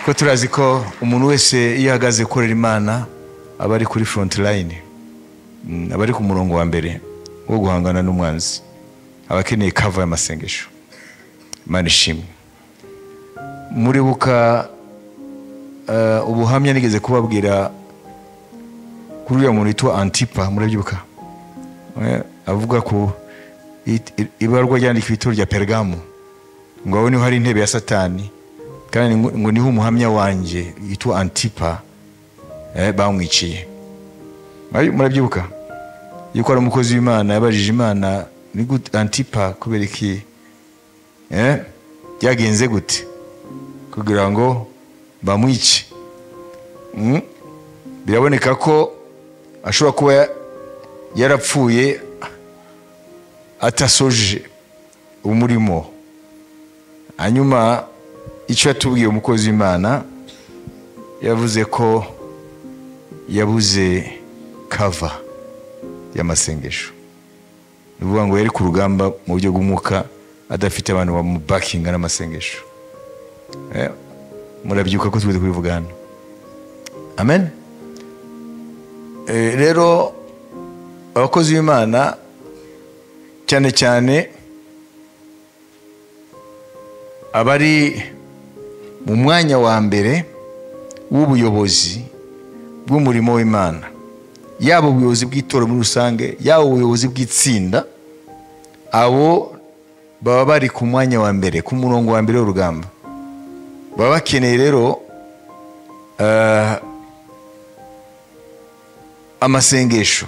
ko turazi ko umuntu wese iyo ahagaze korera Imana aba ari kuri front line, aba ari ku murongo wa mbere wo guhangana n'umwanzi, aba akeneye cover y'amasengesho. Imana ishimwe. Muribuka ubuhamya nigeze kubabwira kuri uyu muntu witwa Antipa, murabyibuka? Avuga ko ibarwa ryandikwa ituro rya Pergamo, ngo aho niho hari intebe ya Satani, kandi ngo niho umuhamya wanje yitwa Antipa bamwiciye. Murabyibuka yuko ari umukozi w'Imana yabajije Imana, ni gute Antipa kubera iki byagenze gute kugira ngo bamwice? Biraboneka ko ashobora kuba yarapfuye atasoje umurimo. Hanyuma icyo yatubwiye umukozi w'Imana, yavuze ko yabuze cover y'amasengesho. Bivuga ngo yari ku rugamba mu buryo bw'umwuka, adafite abantu bamubakinga n'amasengesho. Murabyuka ko tugiye kubivuga hano. Amen. Rero abakozi b'Imana cyane cyane abari mu mwanya wa mbere w'ubuyobozi bw'umurimo w'Imana, yaba ubuyobozi bw'itorero muri rusange, yaba ubuyobozi bw'itsinda, abo baba bari ku mwanya wa mbere, ku murongo wa mbere w'urugamba. Baba bakeneye rero amasengesho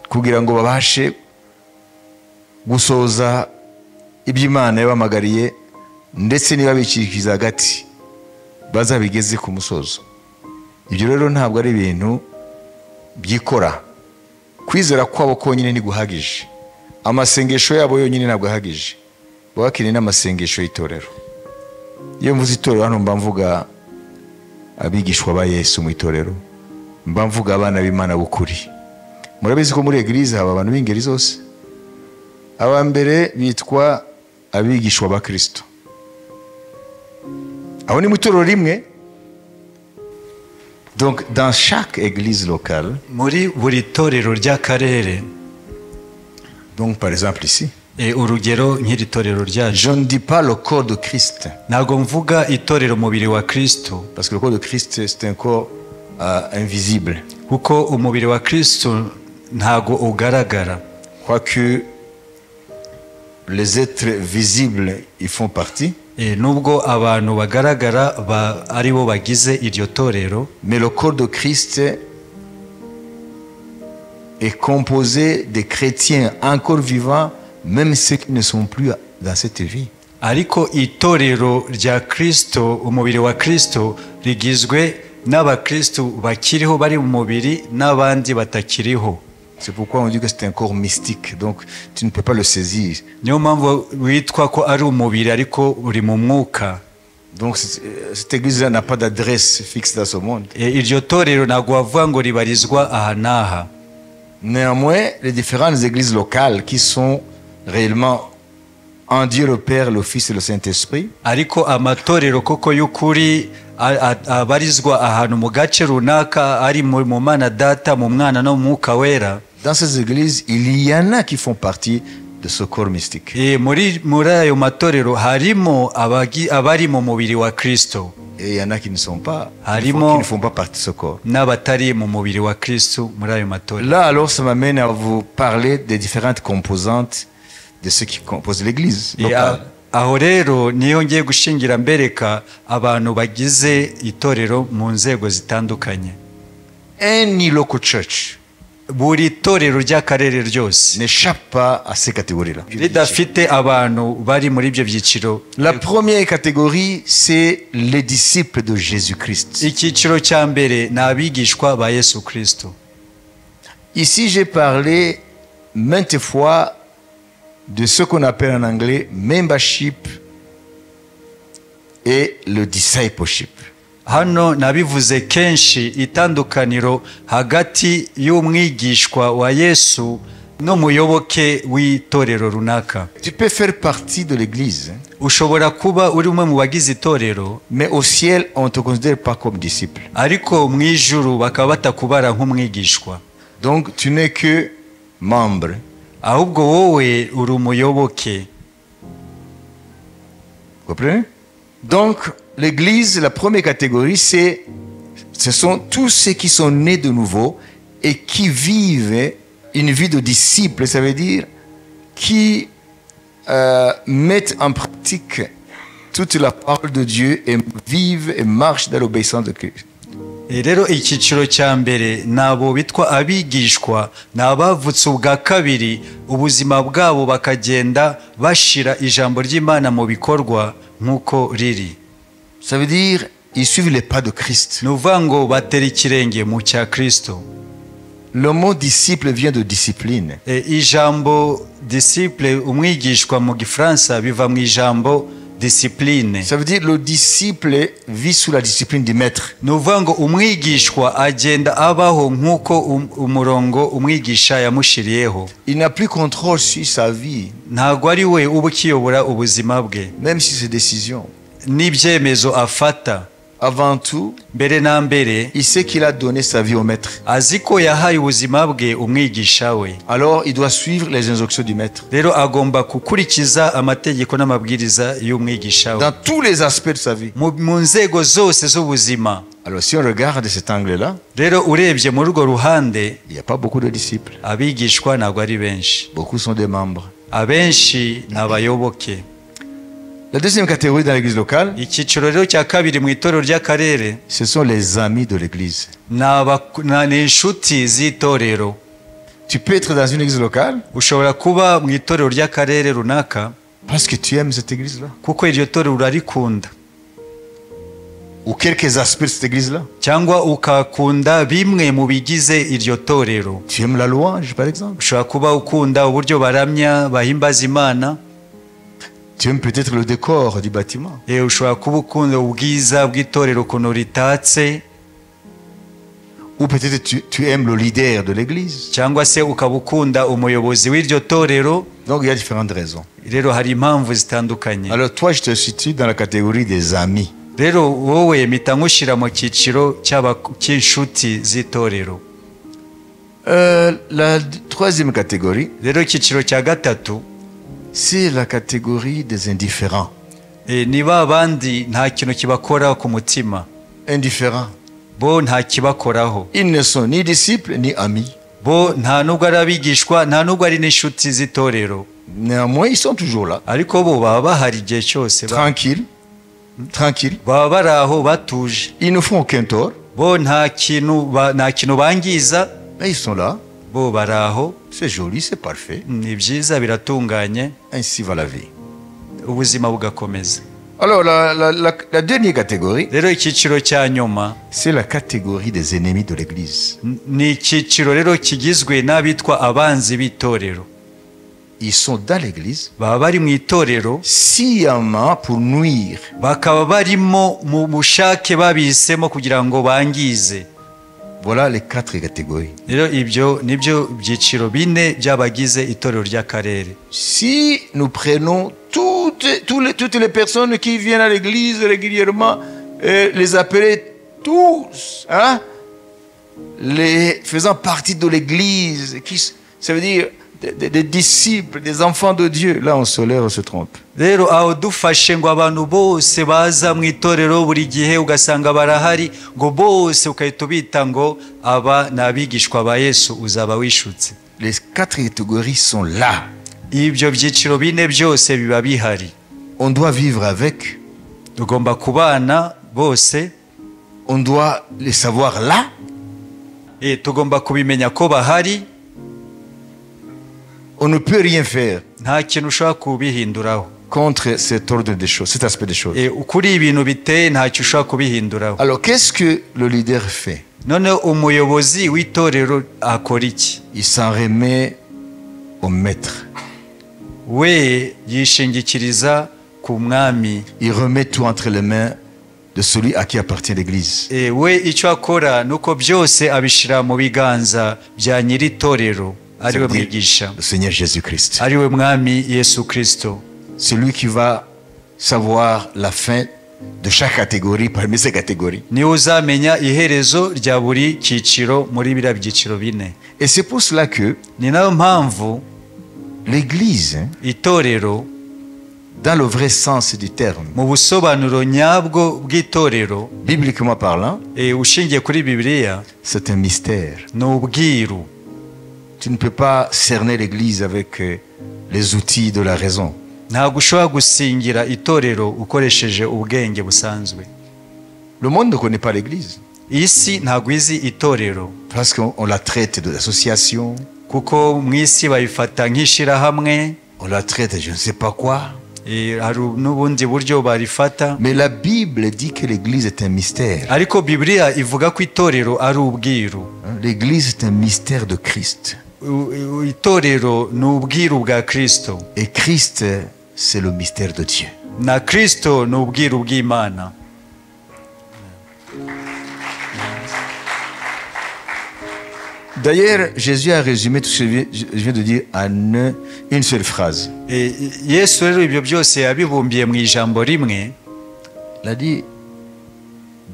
kugira ngo babashe gusoza iby'Imana yabamagariye, ndetse niba bicirikiza hagati bazabigeze ku musozo. Ibyo rero ntabwo ari ibintu byikora. Kwizera kwabo konyine ntiguhagije, amasengesho yabo yonyine ntabwo ahagije, baba bakeneye n'amasengesho y'itorero. Iyo mvuze itorero hano mba mvuga abigishwa ba Yesu mu itorero, mba mvuga abana b'Imana b'ukuri. Murabizi ko muri eglise haba abantu b'ingeri zose. Aba mbere bitwa abigishwa ba Kristo, aho ni mu itorero rimwe. Donc dans chaque église locale, muri buri torero ry'akarere, donc par exemple ici, urugero nk'iri torero ryacu, je ne dis pas le corps de Christ, ntabwo mvuga itorero mubiri wa Kristo, parce que le corps de Christ c'est un corps invisible, kuko umubiri wa Kristo ntago ugaragara. Quoique les êtres visibles y font partie, nubwo abantu bagaragara ari bo bagize iryo torero, mais le corps de Christ est composé de chrétiens encore vivants, même ceux qui ne sont plus dans cette vie. Ariko itorero rya Kristo, umubiri wa Kristo, rigizwe n'abakristo bakiriho bari mu mubiri n'abandi batakiriho. C'est pourquoi on dit que c'est un corps mystique, donc tu ne peux pas le saisir. Niyo mpamvu witwa ko ari umubiri ariko uri mu mwuka. Donc cette église-là n'a pas d'adresse fixe dans ce monde. Iryo torero ntabwo wavuga ngo ribarizwa aha n'aha. Néanmoins, les différentes églises locales qui sont réellement en Dieu le Père, le Fils et le Saint-Esprit, ariko amatorero koko y'ukuri abarizwa ahantu mu gace runaka, ari mu Mana Data, mu Mwana no mu Mwuka Wera, dans ces églises, il y en a qui font partie de ce corps mystique. Muri ayo matorero harimo abari mu mubiri wa Kristo, et il y en a qui ne sont pas, qui harimo ne font pas partie de ce corps. n'abatari mu mubiri wa Kristo muri ayo matorero. Là, alors, ça m'amène à vous parler des différentes composantes de ceux qui composent l'église locale. Aho rero niyo ngiye gushingira mbereka abantu bagize itorero mu nzego zitandukanye. Any local church buri torero ry'akarere ryose n'échappe pas à ces catégories-là. ridafite abantu bari muri ibyo byiciro. La première catégorie, c'est les disciples de Jésus-Christ. Icyiciro cya mbere ni abigishwa ba Yesu Kristo. Ici, j'ai parlé maintes fois de ce qu'on appelle en anglais membership et le discipleship. Hano nabivuze kenshi itandukaniro hagati y'umwigishwa wa Yesu n'umuyoboke w'itorero runaka. Tu peux faire partie de l'église. ushobora kuba uri umwe mu bagize itorero mais au ciel, on ne te considère pas comme disciple. ariko mu ijuru bakaba batakubara nk'umwigishwa. Donc, tu n'es que membre. ahubwo wowe uri umuyoboke. Vous comprenez? Donc, l'Église, la première catégorie, ce sont tous ceux qui sont nés de nouveau et qui vivent une vie de disciple. Ça veut dire qui mettent en pratique toute la parole de Dieu et vivent et marchent dans l'obéissance de Christ. rero icyiciro cya mbere ni abo bitwa abigishwa, ni abavutse ubwa kabiri, ubuzima bwabo bakagenda bashira ijambo ry'Imana mu bikorwa nk'uko riri. Ça veut dire ils suivent les pas de Christ. ni ukuvuga ngo batera ikirenge mu cya Kristo. Le mot disciple vient de discipline. Ijambo disciple, umwigishwa mu gifaransa, biva mu ijambo discipline. Ça veut dire le disciple vit sous la discipline du maître. ni ukuvuga ngo umwigishwa agenda abaho nk'uko umurongo umwigisha yamushiriyeho. Il n'a plus contrôle sur sa vie, ntabwo ari we uba ukiyobora ubuzima bwe même sur ses décisions. n'ibyemezo afata. Avant tout, mbere na mbere il sait qu'il a donné sa vie au maître. azi ko yahaye ubuzima bwe umwigisha we. Alors, il doit suivre les instructions du maître. rero agomba gukurikiza amategeko n'amabwiriza y'umwigisha we Dans tous les aspects de sa vie. mu nzego zose z'ubuzima. Alors, si on regarde cet angle-là, rero urebye muri urwo ruhande, il n'y a pas beaucoup de disciples. abigishwa ntabwo ari benshi, Beaucoup sont des membres. abenshi ni abayoboke. La deuxième catégorie dans l'église locale, icyiciro rero cya kabiri mu itorero ry'akarere ce sont les amis de l'église. ni inshuti z'itorero. Tu peux être dans une église locale ushobora kuba mu itorero ry'akarere runaka parce que tu aimes cette église-là. kuko iryo torero urarikunda, Ou quelques aspects de cette église-là. cyangwa ukakunda bimwe mu bigize iryo torero. Tu aimes la louange, par exemple. ushobora kuba ukunda uburyo baramya bahimbaza Imana. Tu aimes peut-être le décor du bâtiment. ushobora kuba ukunda ubwiza bw'itorero ukuntu ritatse, Ou peut-être tu aimes le leader de l'église. cyangwa se ukaba ukunda umuyobozi w'iryo torero. Donc il y a différentes raisons. rero hari impamvu zitandukanye. Alors toi, je te situe dans la catégorie des amis. rero wowe mpita nkushyira mu cyiciro cy'inshuti z'itorero. La troisième catégorie, rero icyiciro cya gatatu c'est la catégorie des indifférents. ni ba bandi nta kintu kibakoraho ku mutima, Indifférents. bo nta kibakoraho. Ils ne sont ni disciples ni amis. bo nta nubwo ari abigishwa, nta nubwo ari n'inshuti z'itorero, Néanmoins, ils sont toujours là. ariko bo baba bahari igihe cyose, Tranquilles. Tranquilles. baba bari aho batuje. Ils ne font aucun tort. bo nta kintu bangiza, Mais ils sont là. bo bari aho. C'est joli, c'est parfait. ni byiza, biratunganye, Ainsi va la vie. ubuzima bugakomeza. Alors, la dernière catégorie, rero icyiciro cya nyuma c'est la catégorie des ennemis de l'église. ni icyiciro rero kigizwe n'abitwa abanzi b'itorero. Ils sont dans l'église baba bari mu itorero, sciemment pour nuire. bakaba barimo mu bushake babihisemo kugira ngo bangize. Voilà les 4 catégories. rero ibyo nibyo byiciro bine by'abagize itorero ry'akarere. Si nous prenons toutes les personnes qui viennent à l'église régulièrement, les appeler tous, hein, les faisant partie de l'église, ça veut dire des disciples, des enfants de Dieu, là on se trompe. rero aho dufashe ngo abantu bose baza mu itorero buri gihe ugasanga barahari, ngo bose ukahita ubita ngo aba ni abigishwa ba Yesu, uzaba wishutse. Les 4 catégories sont là. ibyo byiciro bine byose biba bihari. On doit vivre avec. tugomba kubana bose. On doit les savoir là. tugomba kubimenya ko bahari. On ne peut rien faire nta kintu ushobora kubihinduraho contre cet ordre des choses, cet aspect des choses. kuri ibintu biteye ntacyo ushobora kubihinduraho. Alors qu'est-ce que le leader fait? none umuyobozi w'itorero akora iki? Il s'en remet au maître. we yishingikiriza ku mwami. Il remet tout entre les mains de celui à qui appartient l'église. we icyo akora nuko byose abishyira mu biganza bya nyiri itorero, ariwe mwigisha, Le Seigneur Jésus-Christ. ariwe mwami Yesu Kristo. C'est lui qui va savoir la fin de chaque catégorie parmi ces catégories. niwe uzamenya iherezo rya buri cyiciro muri biriya byiciro bine. Et c'est pour cela que Ni nayo mpamvu l'Église, itorero dans le vrai sens du terme, mu busobanuro nyabwo bw'itorero, bibliquement parlant, ushingiye kuri Bibiliya, c'est un mystère. ni ubwiru. Tu ne peux pas cerner l'Église avec les outils de la raison. Ntabwo ushobora gusingira itorero ukoresheje ubwenge busanzwe. Le monde ne connaît pas l'Église Isi ntabwo izi itorero parce qu'on la traite d'association, kuko mu isi bayifata nk'ishirahamwe, on la traite je ne sais pas quoi. hari n'ubundi buryo barifata. Mais la Bible dit que l'Église est un mystère. Ariko Bibiliya ivuga ko itorero ari ubwiru. L'Église est un mystère de Christ. Itorero ni ubwiru bwa Kristo, Et Christ, c'est le mystère de Dieu. na Kristo ni ubwiru bw'Imana. D'ailleurs, Jésus a résumé tout ce que je viens de dire en une seule phrase. Yesu rero ibyo byose yabibumbiye mu ijambo rimwe. Il a dit,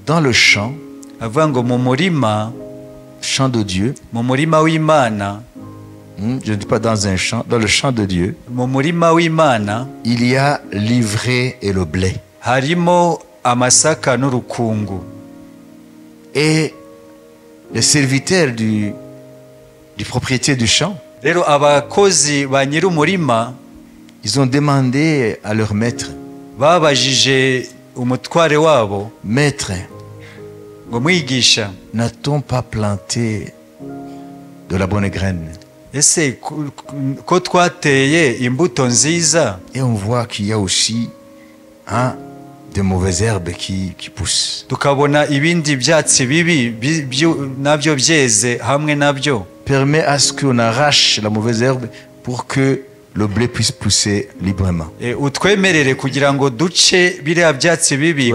dans le champ, Avuga ngo mu murima, champ de Dieu, mu murima w'Imana, je ne dis pas dans un champ, dans le champ de Dieu, mu murima w'Imana il y a l'ivraie et le blé. harimo amasaka n'urukungu. Et les serviteurs du propriétaire du champ, Rero abakozi ba nyir'umurima ils ont demandé à leur maître, babajije umutware wabo maître, ngo mwigisha, n'a-t-on pas planté de la bonne graine? ese ko twateye imbuto nziza, Et on voit qu'il y a aussi de mauvaises herbes qui poussent. tukabona ibindi byatsi bibi nabyo byeze hamwe nabyo. Permet à ce qu'on arrache la mauvaise herbe pour que le blé puisse pousser librement. Utwemerere kugira ngo duce biriya byatsi bibi,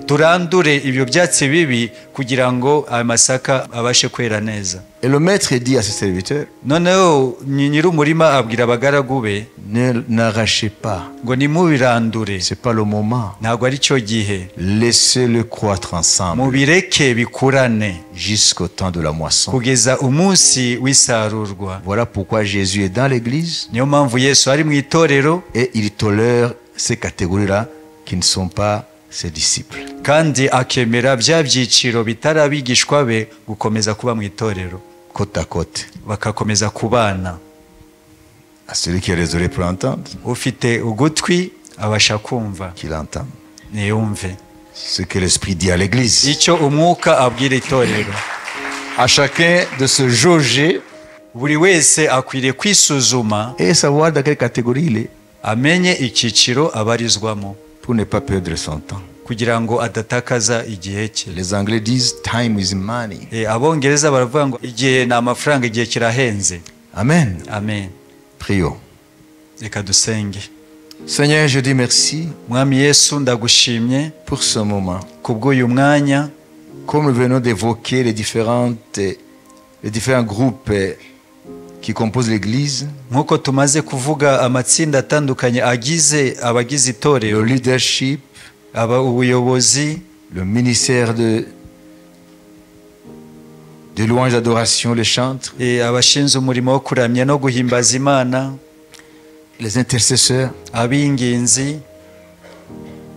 turandure ibyo byatsi bibi kugira ngo amasaka abashe kwera neza. Et le maître dit à ses serviteurs, noneho nyir'umurima abwira abagaragu be, n'arrachez pas, ngo nimubirandure, c'est pas le moment, ntabwo ari cyo gihe, laissez-le croître ensemble mubireke bikurane jusqu'au temps de la moisson. kugeza umunsi w'isarurwa. Voilà pourquoi Jésus est dans l'église niyo mpamvu Yesu ari mu itorero, et il tolère ces catégories-là qui ne sont pas ses disciples. kandi akemera bya byiciro bitari abigishwa be gukomeza kuba mu itorero, Côte à côte. bakakomeza kubana. À celui qui a les oreilles pour entendre, Ufite ugutwi abasha kumva, qu'il entende niyumve ce que l'Esprit dit à l'église. icyo umwuka abwira itorero. À chacun de se jauger Buri wese akwiriye kwisuzuma, et savoir dans quelle catégorie il est amenye icyiciro abarizwamo, pour ne pas perdre son temps. kugira ngo adatakaza igihe cye. Les Anglais disent time is money. Abongereza baravuga ngo igihe ni amafaranga, igihe kirahenze. Amen. Amen. Prions. Reka dusenge. Seigneur, je dis merci Mwami Yesu, ndagushimye pour ce moment. kubw'uyu mwanya. Comme nous venons d'évoquer les différents groupes qui composent l'Église, Nk'uko tumaze kuvuga amatsinda atandukanye agize abagize le itorero, leadership, ubuyobozi, le ministère de louange, d'adoration, les chantres, abashinzwe umurimo wo kuramya no guhimbaza Imana, les intercesseurs, ab'ingenzi,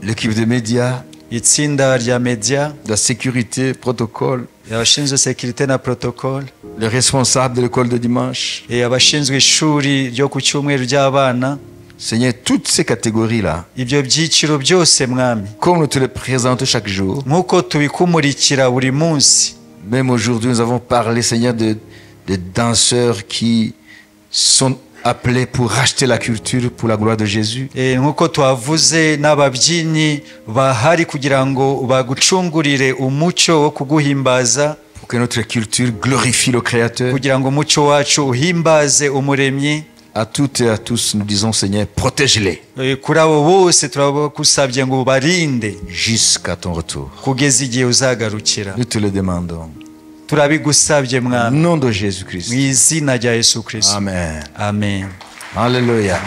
l'équipe de médias, itsinda rya media, de la sécurité, protocole, abashinzwe sekirite na protocole, les responsables de l'école de dimanche. abashinzwe ishuri ryo ku cyumweru ry'abana. Seigneur, toutes ces catégories-là, Ibyo byiciro byose Mwami, comme nous te les présentons chaque jour, nk'uko tubikumurikira buri munsi. même aujourd'hui, nous avons parlé, Seigneur, de danseurs qui sont appelés pour racheter la culture pour la gloire de Jésus. Nk'uko twavuze n'ababyinnyi bahari kugira ngo bagucungurire umucyo wo kuguhimbaza, Pour que notre culture glorifie le Créateur. kugira ngo umucyo wacu uhimbaze umuremyi. À toutes et à tous, nous disons, Seigneur, protège-les Kuri abo bose turabagusabye ngo ubarinde jusqu'à ton retour. kugeza igihe uzagarukira. Nous te le demandons. Turabigusabye Au Mwami, nom de mu Jésus-Christ. izina rya Yesu Kristo. Amen. Amen. Alléluia.